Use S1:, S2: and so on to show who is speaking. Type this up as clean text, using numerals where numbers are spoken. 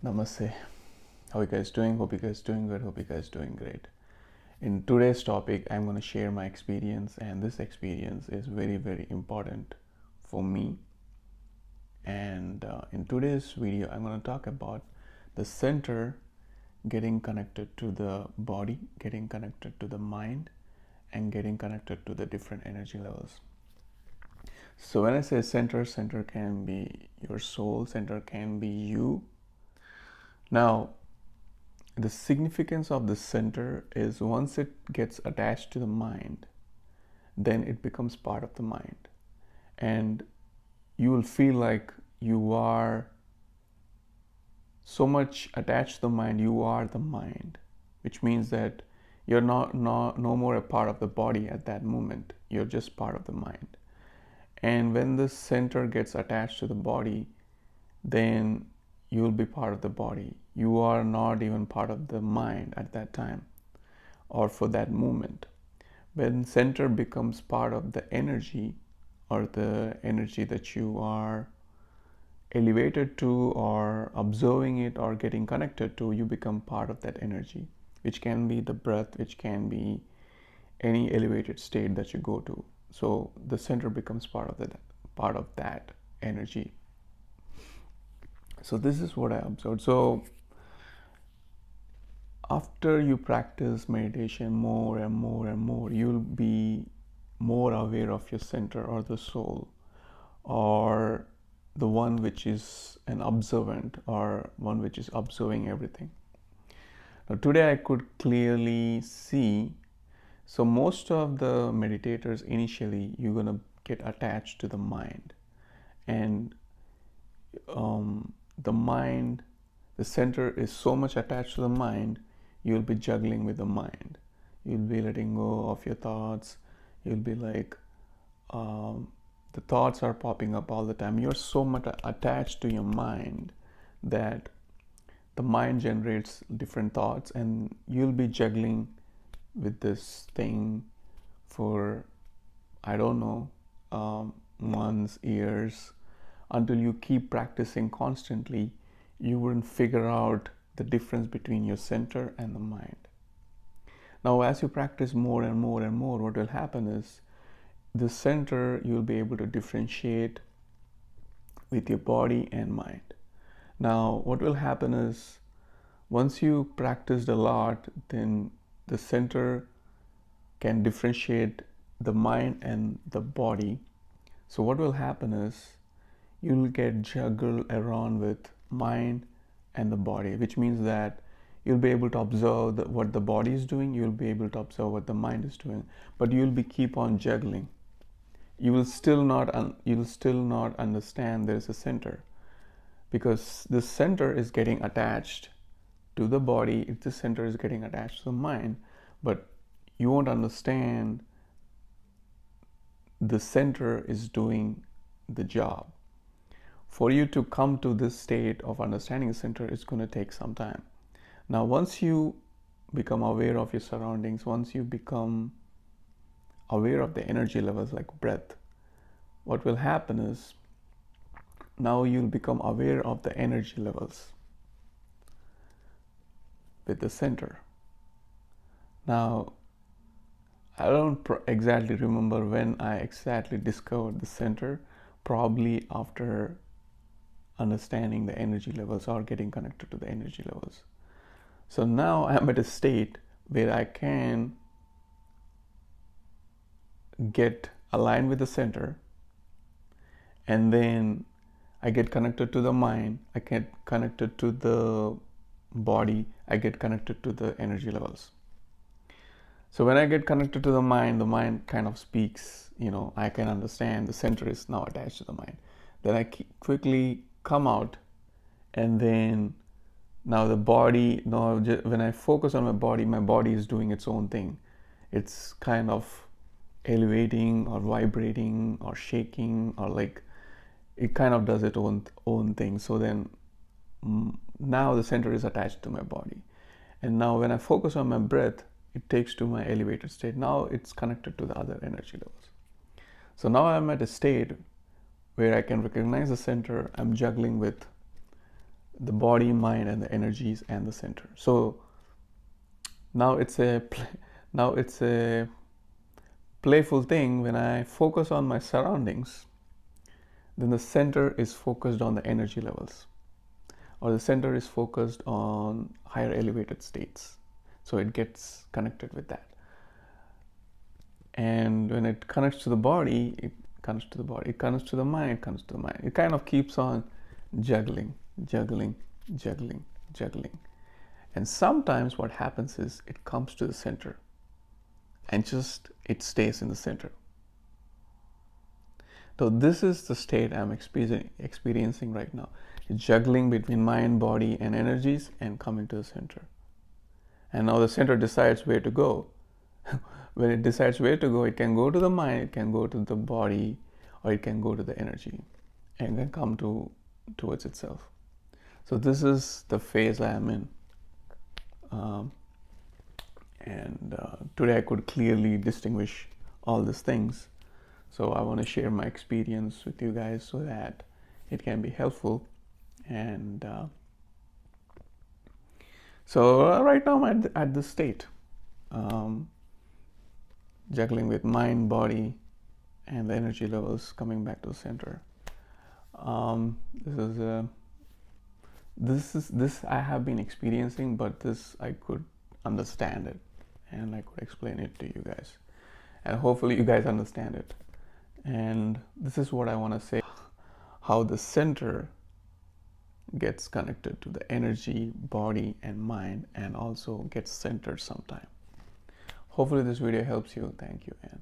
S1: Namaste. How you guys doing? Hope you guys doing good. Hope you guys doing great. In today's topic, I'm going to share my experience, and this experience is very important for me. And in today's video, I'm going to talk about the center getting connected to the body, getting connected to the mind, and getting connected to the different energy levels. So when I say center, center can be your soul, center can be you. Now, the significance of the center is once it gets attached to the mind, then it becomes part of the mind. And you will feel like you are so much attached to the mind, you are the mind, which means that you're no more a part of the body at that moment. You're just part of the mind. And when the center gets attached to the body, then you will be part of the body. You are not even part of the mind at that time or for that moment. When center becomes part of the energy or the energy that you are elevated to or observing it or getting connected to, you become part of that energy, which can be the breath, which can be any elevated state that you go to. So the center becomes part of that energy. So this is what I observed. So after you practice meditation more and more, you'll be more aware of your center or the soul, or the one which is an observant or one which is observing everything. Now today I could clearly see, so most of the meditators initially you're going to get attached to the mind, and the mind, the center is so much attached to the mind, you'll be juggling with the mind. You'll be letting go of your thoughts. You'll be like, the thoughts are popping up all the time. You're so much attached to your mind that the mind generates different thoughts, and you'll be juggling with this thing for, I don't know, months, years, until you keep practicing constantly. You wouldn't figure out the difference between your center and the mind. Now, as you practice more and more, what will happen is the center you'll be able to differentiate with your body and mind. Now, what will happen is once you practiced a lot, then the center can differentiate the mind and the body. So what will happen is you'll get juggled around with mind and the body, which means that you'll be able to observe what the body is doing, you'll be able to observe what the mind is doing, but you'll be keep on juggling. You will still not understand there is a center, because the center is getting attached to the body, if the center is getting attached to the mind, but you won't understand the center is doing the job. For you to come to this state of understanding the center, it's going to take some time. Now, once you become aware of your surroundings, once you become aware of the energy levels like breath, what will happen is now you'll become aware of the energy levels with the center. Now, I don't exactly remember when I exactly discovered the center, probably after understanding the energy levels or getting connected to the energy levels. So now I'm at a state where I can get aligned with the center, and then I get connected to the mind, I get connected to the body, I get connected to the energy levels. So when I get connected to the mind kind of speaks, I can understand the center is now attached to the mind. Then I quickly come out, and then now the body, when I focus on my body is doing its own thing. It's kind of elevating or vibrating or shaking, or like it kind of does its own thing. So then now the center is attached to my body, and now when I focus on my breath, it takes to my elevated state. Now it's connected to the other energy levels. So now I'm at a state where I can recognize the center. I'm juggling with the body, mind, and the energies and the center. So now it's a now it's a playful thing. When I focus on my surroundings, then the center is focused on the energy levels, or the center is focused on higher elevated states. So it gets connected with that. And when it connects to the body, it connects to the body. It connects to the mind, it connects to the mind. It kind of keeps on juggling, juggling, juggling, juggling. And sometimes what happens is it comes to the center and just it stays in the center. So this is the state I'm experiencing right now. Juggling between mind, body, and energies and coming to the center. And now the center decides where to go. When it decides where to go, it can go to the mind, it can go to the body, or it can go to the energy and then come towards itself. So this is the phase I am in. Today I could clearly distinguish all these things. So I want to share my experience with you guys so that it can be helpful. And so right now I'm at this state, juggling with mind, body, and the energy levels coming back to the center. This I have been experiencing, but this I could understand it and I could explain it to you guys, and hopefully you guys understand it. And this is what I want to say: how the center gets connected to the energy, body, and mind, and also gets centered sometime. Hopefully this video helps you. Thank you, and